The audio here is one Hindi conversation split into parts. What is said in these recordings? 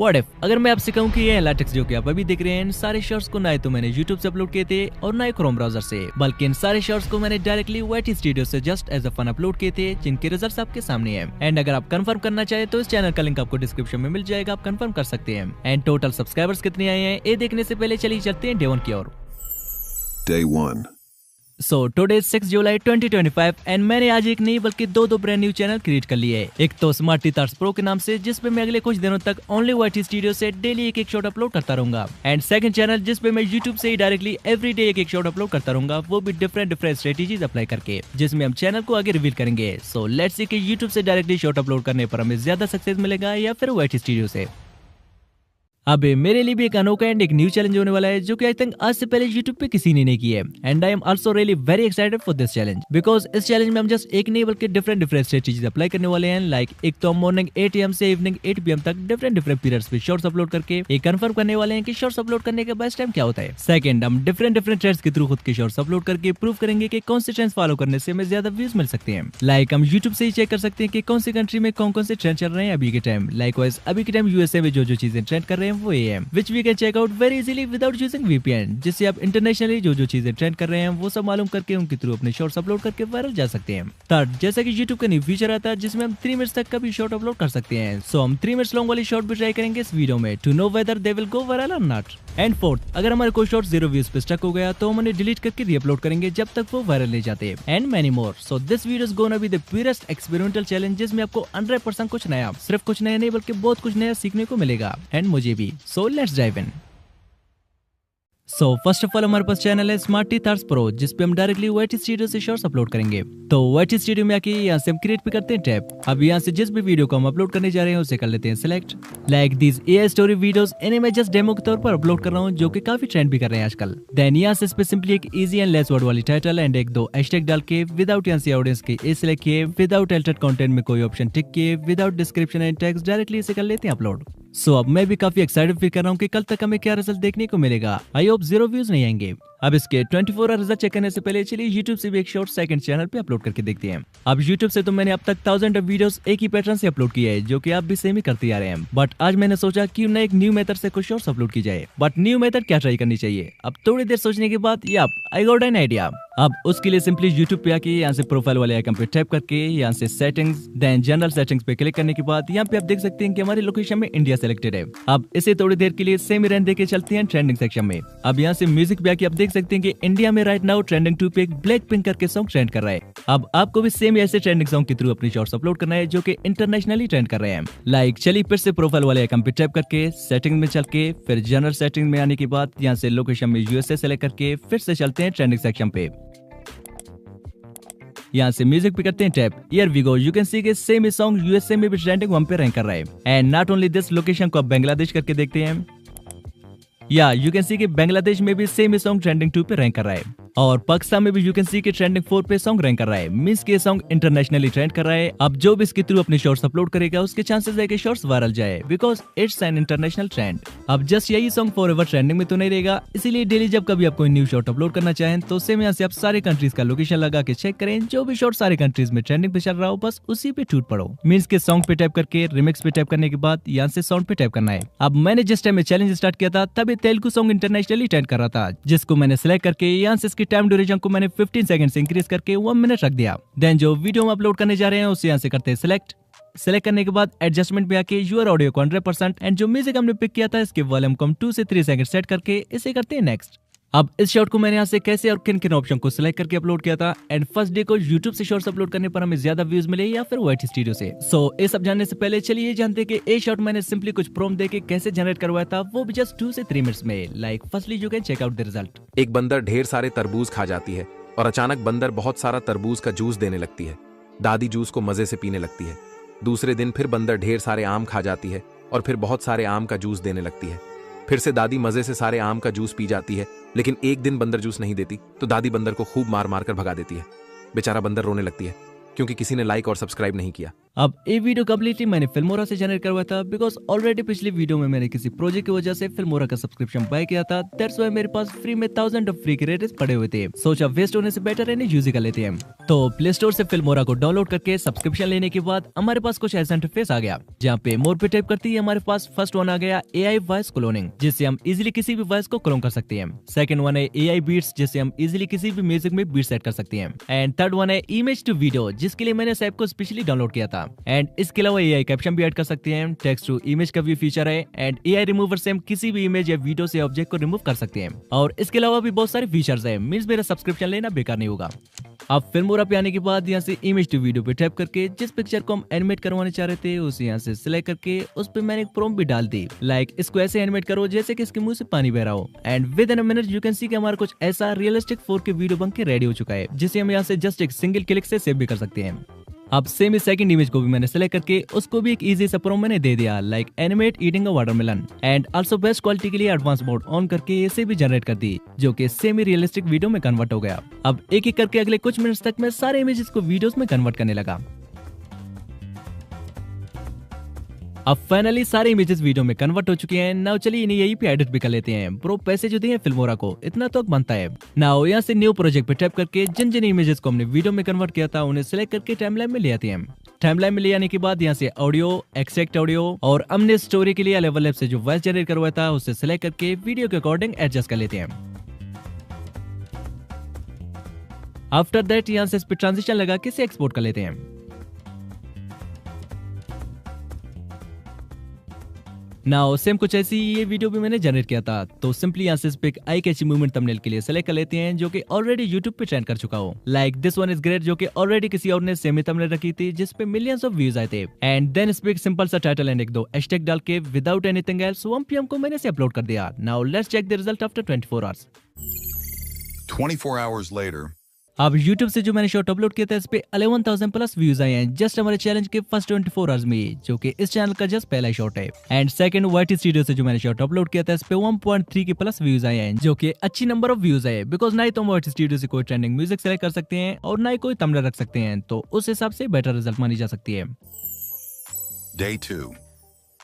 व्हाट इफ अगर मैं आपसे कहूं कि ये लाटेक्स जो कि आप अभी देख रहे हैं इन सारे शॉर्ट्स को ना तो मैंने YouTube से अपलोड किए थे और ना ही क्रोम ब्राउजर से, बल्कि इन सारे शॉर्ट्स को मैंने डायरेक्टली YT स्टूडियो से just as a fun upload किए थे, जिनके रिजल्ट्स आपके सामने हैं। एंड अगर आप कंफर्म करना चाहे तो इस चैनल का लिंक आपको डिस्क्रिप्शन में मिल जाएगा, आप कंफर्म कर सकते हैं। एंड टोटल सब्सक्राइबर्स कितने आए हैं ये देखने से पहले चलिए चलते हैं डे 1 की ओर। Day 1. So today 6 July 2025 and मैंने आज एक नहीं बल्कि दो ब्रांड न्यू चैनल क्रिएट कर लिए है। एक तो स्मार्टी तार्स प्रो के नाम से, जिसपे मैं अगले कुछ दिनों तक ओनली YT स्टूडियो से डेली एक शॉट अपलोड करता रहूंगा। एंड सेकंड चैनल जिसपे मैं YouTube से ही डायरेक्टली एवरीडे एक शॉट अपलोड करता रहूंगा, वो भी डिफरेंट स्ट्रेटेजीज अप्लाई करके, जिसमें हम चैनल को आगे रिवील करेंगे। सो लेट्स सी कि YouTube से डायरेक्टली शॉट अपलोड करने पर हमें ज्यादा सक्सेस मिलेगा या फिर YT स्टूडियो से। अब मेरे लिए भी एक अनोखा एंड एक न्यू चैलेंज होने वाला है, जो कि आई थिंक आज से पहले YouTube पे किसी ने नहीं किया है। And I am also really very excited for this challenge, because इस चैलेंज में हम जस्ट एक नहीं बल्कि डिफरेंट स्ट्रेटेजीज अप्लाई करने वाले हैं। लाइक एक तो हम मॉर्निंग 8 AM से इवनिंग 8 PM तक डिफरेंट पीरियड्स पे शॉर्ट्स अपलोड करके ये कंफर्म करने वाले हैं कि शॉर्ट्स अपलोड करने का बेस्ट टाइम क्या होता है। सेकंड, हम डिफरेंट ट्रेंड्स के थ्रू खुद के शॉर्ट्स अपलोड करके प्रूव करेंगे कि कौन से ट्रेंड्स फॉलो करने से हमें ज्यादा व्यूज मिल सकते हैं। लाइक हम YouTube से ही चेक कर सकते हैं कि कौन सी कंट्री में कौन से ट्रेंड चल रहे हैं अभी के टाइम। लाइकवाइज अभी के टाइम USA में जो चीजें ट्रेंड कर रहे हैं वो ये है, which we can check out very easily without using VPN, जिससे आप इंटरनेशनली जो चीजें ट्रेंड कर रहे हैं वो सब मालूम करके उनके थ्रू अपने शॉर्ट्स अपलोड करके वायरल जा सकते हैं। थर्ड, जैसा कि YouTube का न्यू फीचर आता है जिसमें हम 3 मिनट्स तक का भी शॉर्ट अपलोड कर सकते हैं। सो हम 3 मिनट्स लॉन्ग वाली शॉर्ट भी ट्राई करेंगे इस वीडियो में to know whether they will go viral और नॉट। एंड फोर्थ, अगर हमारे कोई शॉर्ट 0 व्यूज पे स्टक हो गया तो हम उन्हें डिलीट करके रीअपलोड करेंगे जब तक वो वायरल नहीं जाते। And many more. So this video is gonna be the purest experimental challenge, जिसमें आपको 100% कुछ नया, सिर्फ कुछ नया नहीं बल्कि बहुत कुछ नया सीखने को मिलेगा। एंड मुझे भी। So let's dive in. So first of all हमारे पास चैनल है स्मार्टी तार्स प्रो, जिसपे हम डायरेक्टली YT स्टूडियो से शॉर्ट्स अपलोड करेंगे। तो YT स्टूडियो में आके यहाँ से हम क्रिएट पे करते हैं टैब। अब यहाँ से जिस भी वीडियो को हम अपलोड करने जा रहे हैं उसे कर लेते हैं select. Like these AI story videos, इन्हें मैं जस्ट डेमो के तौर पर अपलोड कर रहा हूँ, जो कि काफी ट्रेंड भी कर रहे हैं आजकल। देन यहाँ से इस पे सिंपली एक इजी एंड लेस वर्ड वाली टाइटल एंड एक दो हैशटैग डाल के विदाउट यहाँ से ऑडियंस के ए सिलेक्ट किए, विदाउट एल्टर्ड कंटेंट में कोई ऑप्शन टिक किए, without description and text, directly इसे कर लेते हैं अपलोड। सो अब मैं भी काफी एक्साइटेड फील कर रहा हूँ कि कल तक हमें क्या रिजल्ट देखने को मिलेगा। आई होप 0 व्यूज नहीं आएंगे। अब इसके 24 आवर रिजल्ट चेक करने से पहले चलिए YouTube से भी एक शॉर्ट सेकंड चैनल पे अपलोड करके देखते हैं। अब YouTube से तो मैंने अब तक 1000 वीडियोस एक ही पैटर्न से अपलोड किया है, जो कि आप भी सेम ही करते आ रहे हैं। बट आज मैंने सोचा क्यों ना एक न्यू मेथड से कुछ शॉर्ट्स अपलोड की जाए। बट न्यू मेथड क्या ट्राई करनी चाहिए? अब थोड़ी देर सोचने के बाद आई गॉट एन आइडिया। अब उसके लिए सिंपली YouTube पे आके यहाँ से प्रोफाइल वाले आइकन पे टैप करके यहाँ से सेटिंग्स, देन जनरल सेटिंग्स पे क्लिक करने के बाद यहाँ पे आप देख सकते हैं कि हमारी लोकेशन में इंडिया सेलेक्टेड है। अब इसे थोड़ी देर के लिए सेम ही रहने देके चलते हैं ट्रेंडिंग सेक्शन में। अब यहाँ से म्यूजिक पे आके आप देख सकते हैं कि इंडिया में राइट नाउ ट्रेंडिंग 2 पे एक ब्लैक पिंक करके सॉन्ग ट्रेंड कर रहा है। अब आपको भी सेम ऐसे ट्रेंडिंग सॉन्ग के थ्रू अपनी शॉर्ट्स अपलोड करना है, जो कि इंटरनेशनली ट्रेंड कर रहे हैं। लाइक चलिए फिर से प्रोफाइल वाले आइकन पे टैप करके सेटिंग में चल के फिर जनरल सेटिंग में आने के बाद यहाँ से लोकेशन में USA सेलेक्ट करके फिर से चलते हैं ट्रेंडिंग सेक्शन पे। यहाँ से म्यूजिक पे करते हैं tap. Here we go, you can see के सेम सॉन्ग USA में भी ट्रेंडिंग 1 पे रैंक कर रहा है। And not only this, location को आप बांग्लादेश करके देखते हैं। या यू कैन सी कि बांग्लादेश में भी सेम सॉन्ग ट्रेंडिंग 2 पे रैंक कर रहा है। और पाकिस्तान में भी यू कैन सी कि ट्रेंडिंग 4 पे सॉन्ग रैंक कर रहा है। मींस के सॉन्ग इंटरनेशनली ट्रेंड कर रहा है। अब जो भी इसके थ्रू अपने शॉर्ट्स अपलोड करेगा उसके चांसेस है कि शॉर्ट्स वायरल जाए, because it's an international trend. अब जस्ट यही सॉन्ग फॉरएवर ट्रेंडिंग में तो नहीं रहेगा, इसीलिए डेली जब कभी आप कोई न्यू शॉर्ट अपलोड करना चाहें तो सेम यहाँ से आप सारे कंट्रीज का लोकेशन लगा के चेक करें। जो भी शॉर्ट सारे कंट्रीज में ट्रेंडिंग पे चल रहा हो बस उसी पे टूट पड़ो। मींस के सॉन्ग पे टैप करके रिमिक्स पे टैप करने के बाद यहाँ से साउंड पे टैप करना है। अब मैंने जिस टाइम में चैलेंज स्टार्ट किया था तब तेलुगु सॉन्ग इंटरनेशनली ट्रेंड कर रहा था, जिसको मैंने सिलेक्ट करके यहाँ से इसकी टाइम ड्यूरेशन को मैंने 15 सेकंड से इंक्रीज करके 1 मिनट रख दिया। देन जो वीडियो हम अपलोड करने जा रहे हैं उसे यहाँ से करते हैं सिलेक्ट करने के बाद एडजस्टमेंट पे आके यूर ऑडियो को 100% एंड जो म्यूजिक हमने पिक किया था इसके वॉल्यूम को हम 2 से 3 सेकंड सेट करके इसे करते हैं नेक्स्ट। अब इस शॉर्ट को मैंने यहाँ से कैसे और किन किन ऑप्शन को सिलेक्ट करके अपलोड किया था एंड फर्स्ट डे को YouTube से शॉर्ट्स अपलोड करने पर हमें ज्यादा व्यूज मिले या फिर YT स्टूडियो से। सो ये सब जानने से पहले चलिए ये जानते हैं कि ये शॉर्ट मैंने सिंपली कुछ प्रॉम्प्ट देके कैसे जनरेट करवाया था, वो भी जस्ट 2 से 3 मिनट्स में। Like firstly you can check out the result. एक बंदर ढेर सारे तरबूज खा जाती है और अचानक बंदर बहुत सारा तरबूज का जूस देने लगती है। दादी जूस को मजे से पीने लगती है। दूसरे दिन फिर बंदर ढेर सारे आम खा जाती है और फिर बहुत सारे आम का जूस देने लगती है। फिर से दादी मजे से सारे आम का जूस पी जाती है, लेकिन एक दिन बंदर जूस नहीं देती तो दादी बंदर को खूब मार मार कर भगा देती है। बेचारा बंदर रोने लगती है क्योंकि किसी ने लाइक और सब्सक्राइब नहीं किया। अब ये वीडियो कम्प्लीटली मैंने फिल्मोरा से जनरेट करवाया था बिकॉज ऑलरेडी पिछली वीडियो में मैंने किसी प्रोजेक्ट की वजह से फिल्मोरा का सब्सक्रिप्शन बाय किया था। दैट्स व्हाई मेरे पास फ्री में 1000 ऑफ फ्री क्रेडिट्स पड़े हुए थे। सोचा वेस्ट होने से बेटर इन्हें यूज ही कर लेते हैं। तो प्ले स्टोर से फिल्मोरा को डाउनलोड करके सब्सक्रिप्शन लेने के बाद हमारे पास कुछ ऐसा इंटरफेस आ गया जहाँ पे मोर पे टाइप करते ही हमारे पास फर्स्ट वन आ गया AI वॉइस क्लोनिंग, जिससे हम इजिली किसी भी वॉइस को क्लोन कर सकते हैं। सेकंड वन है AI बीट्स, जिससे हम इजिली किसी भी म्यूजिक में बीट सेट कर सकते हैं। एंड थर्ड वन है इमेज टू वीडियो, जिसके लिए मैंने इस ऐप को स्पेशली डाउनलोड किया था। एंड इसके अलावा AI कैप्शन भी ऐड कर सकते हैं। टेक्स्ट टू इमेज का भी फीचर है। एंड AI रिमूवर से हम किसी भी इमेज या वीडियो से ऑब्जेक्ट को रिमूव कर सकते हैं। और इसके अलावा भी बहुत सारे फीचर्स है, मींस मेरा सब्सक्रिप्शन लेना बेकार नहीं होगा। अब फिल्मोरा पे आने के बाद यहाँ से इमेज टू वीडियो पे टैप करके जिस पिक्चर को हम एनिमेट करवाने चाह रहे थे उसे यहाँ से सिलेक्ट करके उस पे मैंने एक प्रॉम्प्ट भी डाल दी, लाइक इसको ऐसे एनिमेट करो जैसे कि इसके मुंह से पानी बह रहा हो। And with in a minute you can सी कि हमारा कुछ ऐसा रियलिस्टिक 4K वीडियो बन के रेडी हो चुका है, जिसे हम यहाँ से जस्ट एक सिंगल क्लिक से सेव भी कर सकते हैं। अब सेम इस सेकंड इमेज को भी मैंने सेलेक्ट करके उसको भी एक इजी सा प्रॉम्प्ट मैंने दे दिया, like animate eating a watermelon. And also best quality के लिए एडवांस मोड ऑन करके इसे भी जनरेट कर दी, जो कि सेमी रियलिस्टिक वीडियो में कन्वर्ट हो गया। अब एक एक करके अगले कुछ मिनट्स तक मैं सारे इमेजेस को वीडियोस में कन्वर्ट करने लगा। अब फाइनली सारे इमेजेस वीडियो में कन्वर्ट हो चुके हैं। नाउ चलिए इन्हें यहीं पे एडिट भी कर लेते हैं। ब्रो पैसे जो दिए फिल्मोरा को इतना तो बनता है। नाउ यहाँ से न्यू प्रोजेक्ट पे टैप करके जिन जिन इमेजेस को हमने वीडियो में कन्वर्ट किया था उन्हें सिलेक्ट करके टाइमलाइन में ले आते हैं। टाइमलाइन में ले आने के बाद यहाँ से ऑडियो, एक्सट्रैक्ट ऑडियो और हमने स्टोरी के लिए लेवल से जो वॉइस जनरेट करवाया था उसे सिलेक्ट करके वीडियो के अकॉर्डिंग एडजस्ट कर लेते हैं। आफ्टर दैट यहाँ से इस पे ट्रांजिशन लगा के इसे एक्सपोर्ट कर लेते हैं। नाउ सेम कुछ ऐसी ये वीडियो भी मैंने जनरेट किया था। तो सिंपली यहाँ से इस पे एक आई कैची मूवमेंट थंबनेल के लिए सेलेक्ट कर लेते हैं, जो कि ऑलरेडी यूट्यूब पे ट्रेंड कर चुका हो, like this one is great, जो कि ऑलरेडी किसी और ने सेम ही थंबनेल रखी थी जिस पे मिलियंस ऑफ व्यूज आए थे। एंड देन इस पे एक सिंपल सा टाइटल एंड एक दो हैशटैग डाल के विदाउट एनीथिंग एल्स 1 PM को मैंने इसे अपलोड कर दिया। Now let's check the result after 24 hours. 24 hours later. अब YouTube से जो मैंने शॉर्ट अपलोड किया था इस पे 11,000 प्लस व्यूज आए हैं जस्ट हमारे चैलेंज के फर्स्ट 24 आवर्स में, जो कि इस चैनल का जस्ट पहला शॉर्ट है। एंड सेकंड YT स्टूडियो से जो मैंने शॉर्ट अपलोड किया था इस पे 1.3 के प्लस व्यूज आए हैं, जो कि अच्छी नंबर ऑफ व्यूज है। बिकॉज ना ही तो हम YT स्टूडियो से कोई ट्रेंडिंग म्यूजिक सेलेक्ट कर सकते हैं और ना ही कोई थंबनेल रख सकते हैं, तो उस हिसाब से बेटर रिजल्ट मानी जा सकती है। Day 2.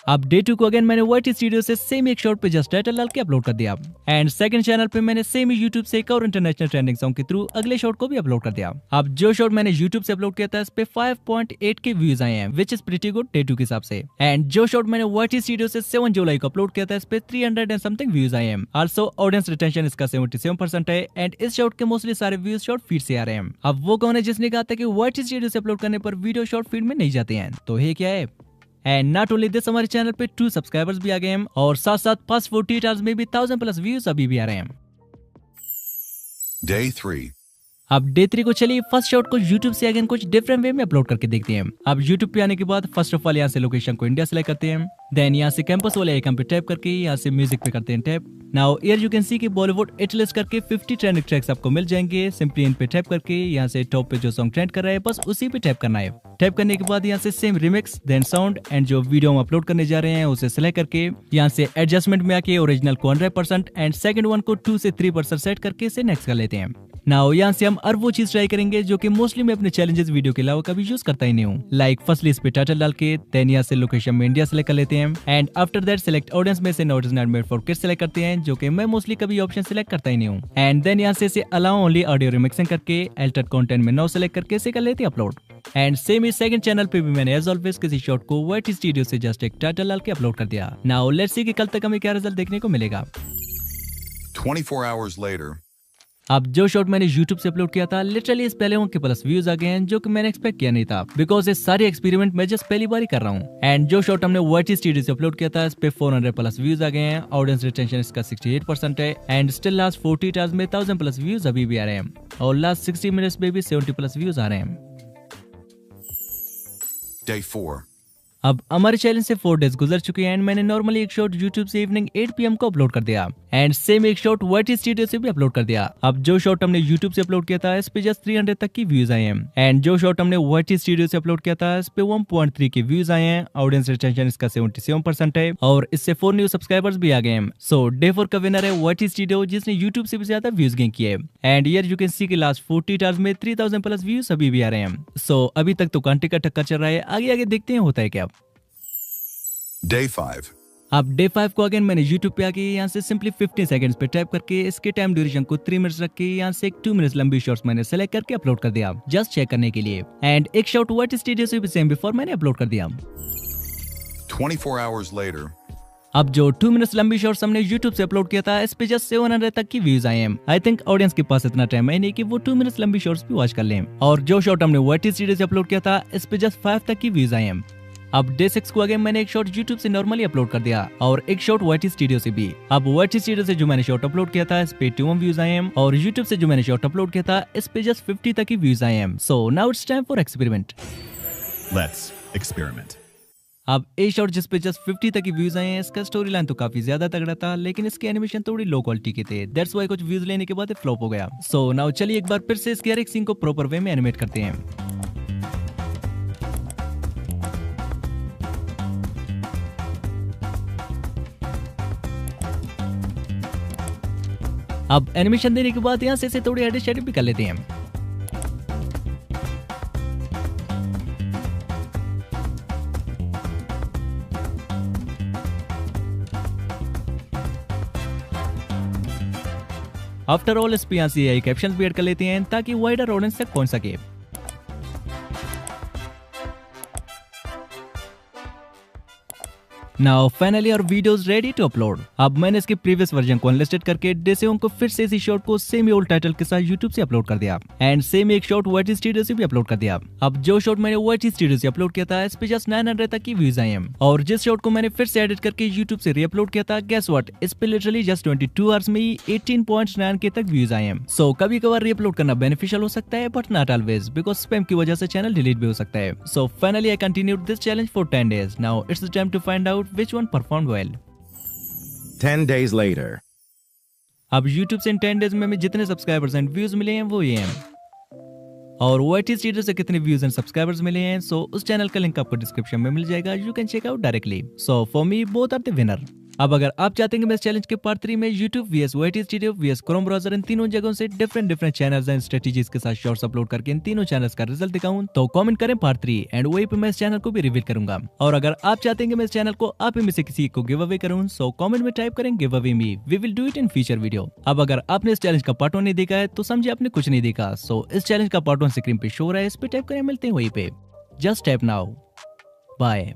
अब डे 2 को अगेन मैंने YT स्टूडियो से सेम एक शॉर्ट पे जस्ट टाइटल डाल के अपलोड कर दिया। एंड सेकंड चैनल पे मैंने सेम ही यूट्यूब से एक और इंटरनेशनल ट्रेंडिंग सॉन्ग के थ्रू अगले शॉर्ट को भी अपलोड कर दिया। अब जो शॉर्ट मैंने यूट्यूब से अपलोड किया था इस पे 5.8 के व्यूज आए हैं, which is pretty good day 2 के हिसाब से। एंड जो शॉर्ट मैंने YT स्टूडियो से 7 जुलाई को अपलोड किया था इस पे 300 एंड समथिंग व्यूज आए हैं। आल्सो ऑडियंस रिटेंशन इसका 77% है। एंड इस शॉर्ट के मोस्टली सारे व्यूज शॉर्ट फीड से आ रहे हैं। अब वो कौन है जिसने कहा था कि YT स्टूडियो से अपलोड करने पर वीडियो शॉर्ट फीड में नहीं जाते हैं, तो ये क्या है? एंड नॉट ओनली दिस, हमारे चैनल पे 2 सब्सक्राइबर्स भी आ गए हैं और साथ साथ पास 48 आवर्स में भी 1000 प्लस व्यूज अभी भी आ रहे हैं। Day 3. अब डे 3 को चलिए फर्स्ट शॉट को YouTube से अगेन कुछ डिफरेंट वे में अपलोड करके देखते हैं। अब YouTube पे आने के बाद फर्स्ट ऑफ ऑल यहाँ से लोकेशन को इंडिया सेलेक्ट करते हैं। देन यहाँ से कैंपस वाले आइकन पे टैप करके यहाँ से म्यूजिक पे करते हैं tap. Now here you can सी कि बॉलीवुड हिट लिस्ट करके 50 ट्रेंडिंग ट्रैक्स आपको मिल जाएंगे। सिंपली इन पे टैप करके यहाँ से टॉप पे जो सॉन्ग ट्रेंड कर रहा है बस उसी पे टैप करना है। टैप करने के बाद यहाँ से same remix then sound and जो वीडियो हम अपलोड करने जा रहे हैं उसे सिलेक्ट करके यहाँ से एडजस्टमेंट में आके ओरिजिनल को 100% एंड सेकंड वन को 2 से 3% सेट करके इसे नेक्स्ट कर लेते हैं। नाउ यहाँ से हम और वो चीज ट्राई करेंगे जो कि मोस्टली मैं अपने चैलेंजेस वीडियो के अलावा कभी यूज करता ही नहीं हूँ, लाइक फर्स्टली इस पे टाइटल डाल के देन यहाँ से लोकेशन में इंडिया सेलेक्ट कर लेते हैं। And after that select audience में से not is not made for kids select करते हैं, जो कि मैं मोस्टली कभी ऑप्शन सेलेक्ट करता ही नहीं हूँ। एंड देन यहाँ से अलाउ ओनली ऑडियो रिमिक्सिंग करके अल्टर्ड कंटेंट में नो सेलेक्ट करके इसे कर लेते हैं upload. And same he second channel पे भी मैंने एज ऑलवेज किसी शॉट को YT स्टूडियो से जस्ट एक टाइटल डाल के अपलोड कर दिया। नाउ लेट्स सी कि कल तक हमें क्या रिजल्ट देखने को मिलेगा। 24 hours later. अब जो शॉट मैंने YouTube से अपलोड किया था लिटरली इस पहले के प्लस व्यूज आ गए हैं, जो कि मैंने एक्सपेक्ट किया नहीं था बिकॉज ये सारे एक्सपेरिमेंट मैं जस्ट पहली बार ही कर रहा हूँ। एंड जो शॉट हमने YT स्टूडियो से अपलोड किया था इस पे 400 प्लस व्यूज आ गए हैं। ऑडियंस रिटेंशन इसका 68% है। एंड स्टिल लास्ट 40 आवर्स में 1000 प्लस व्यूज अभी भी आ रहे हैं और लास्ट 60 मिनट्स में भी 70 प्लस व्यूज आ रहे हैं। Day 4. अब हमारे चैलेंज से 4 डेज गुजर चुके हैं एंड मैंने नॉर्मली एक शॉट YouTube से इवनिंग 8 PM को अपलोड कर दिया। एंड सेम एक शॉट YT स्टूडियो से भी अपलोड कर दिया। अब जो शॉट हमने YouTube से अपलोड किया था इस पे जस्ट 300 तक की व्यूज आए हैं एंड जो शॉट हमने YT स्टूडियो से अपलोड किया था इस पे 1.3 के व्यूज आए हैं। ऑडियंस रिटेंशन इसका 77% है और इससे 4 न्यू सब्सक्राइबर्स भी आ गए हैं। सो डे 4 का विनर है YT स्टूडियो जिसने YouTube से भी ज्यादा व्यूज गेन किए एंड हियर यू कैन सी कि लास्ट 40 आवर्स में 3000 प्लस व्यूज अभी भी आ रहे हैं। सो अभी तक तो कांटे का टक्कर चल रहा है, आगे आगे देखते हैं होता है क्या। Day 5. अब डे 5 को अगेन मैंने YouTube पे आके यहाँ से सिंपली 15 सेकंड्स पे टाइप करके इसके टाइम ड्यूरेशन को 3 मिनट्स रख के यहाँ से एक 2 मिनट्स लंबी शॉर्ट्स मैंने सेलेक्ट करके अपलोड कर दिया जस्ट चेक करने के लिए एंड एक शॉट YT स्टूडियो से भी सेम बिफोर मैंने अपलोड कर दिया। 24 hours later. अब जो 2 मिनट्स लंबी शॉर्ट्स हमने YouTube से अपलोड किया था इस पे जस्ट 700 तक की व्यूज आए हैं। आई थिंक ऑडियंस के पास इतना टाइम है नहीं कि वो 2 मिनट्स लंबी शॉर्ट्स भी वॉच कर लें। और जो शॉट हमने YT स्टूडियो से अपलोड किया था इस पे जस्ट 5 तक की व्यूज आए हैं। अब डे 6 को अगेन मैंने एक शॉट YouTube से नॉर्मली अपलोड कर दिया और एक शॉट YT स्टूडियो से भी। अब YT स्टूडियो से जो मैंने शॉट अपलोड किया था इस पे 21 व्यूज आए हैं और YouTube से जो मैंने शॉट अपलोड किया था इस पे जस्ट 50 तक की व्यूज आए हैं। So now it's time for experiment. Let's experiment. अब ए शॉट जिस पे जस्ट 50 तक की व्यूज आए हैं इसका स्टोरी लाइन तो काफी ज्यादा तगड़ा था लेकिन इसके एनिमेशन थोड़ी लो क्वालिटी के थे, दैट्स व्हाई कुछ व्यूज लेने के बाद फ्लॉप हो गया। सो नाउ चलिए एक बार फिर से इसके हर एक सीन को प्रॉपर वे में एनिमेट करते हैं। अब एनिमेशन देने के बाद यहाँ से इसे थोड़ी एडिट शेडिट भी कर लेते हैं। आफ्टर ऑल इस पे यहाँ से कैप्शन भी ऐड कर लेते हैं ताकि वाइडर ऑडियंस तक पहुंच सके। Now finally our videos ready to upload. अब मैंने इसके प्रीवियस वर्जन को अनलिस्टेड करके डे 7 को फिर से इसी शॉट को सेम ओल्ड टाइटल के साथ YouTube से अपलोड कर दिया एंड सेम एक शॉट YT स्टूडियो से भी अपलोड कर दिया। अब जो शॉट मैंने YT स्टूडियो से अपलोड किया था इस पे जस्ट 900 तक की व्यूज आए हैं और जिस शॉट को मैंने फिर से एडिट करके YouTube से रीअपलोड किया था गेस व्हाट, इस पे लिटरली जस्ट 22 आवर्स में ही 18.9 के तक व्यूज आए हैं। सो कभी कभार रीअपलोड करना बेनिफिशियल हो सकता है but not always because spam की वजह से चैनल डिलीट भी हो सकता है। So finally I continued this challenge for 10 days। Now it's the time to find out which one performed well। 10 days later. अब YouTube से इन 10 days में जितने सब्सक्राइबर्स एंड व्यूज मिले हैं वो ये हैं और YT स्टूडियो से कितने व्यूज एंड सब्सक्राइबर्स मिले हैं सो उस चैनल का लिंक आपको डिस्क्रिप्शन में मिल जाएगा, you can check out directly. So for me both are the winner. अब अगर आप चाहते हैं कि मैं इस चैलेंज के पार्ट 3 में YouTube vs YT studio vs Chrome browser इन तीनों जगहों से डिफरेंट चैनल्स एंड स्ट्रेटजीज के साथ शॉर्ट्स अपलोड करके इन तीनों चैनल्स का रिजल्ट दिखाऊं तो कमेंट करें पार्ट 3 एंड वहीं पे मैं इस चैनल को भी रिवील करूंगा। और अगर आप चाहते हैं कि मैं इस चैनल को आप में से किसी को गिव अवे करूं सो कमेंट में टाइप करें give away me, we will do it in future video. अब अगर आपने इस चैलेंज का पार्ट 1 नहीं देखा है तो समझे आपने कुछ नहीं देखा। सो इस चैलेंज का पार्ट 1 स्क्रीन पे शो रहा है, इस पे टाइप करें, मिलते हैं वहीं पे। Just type now, bye.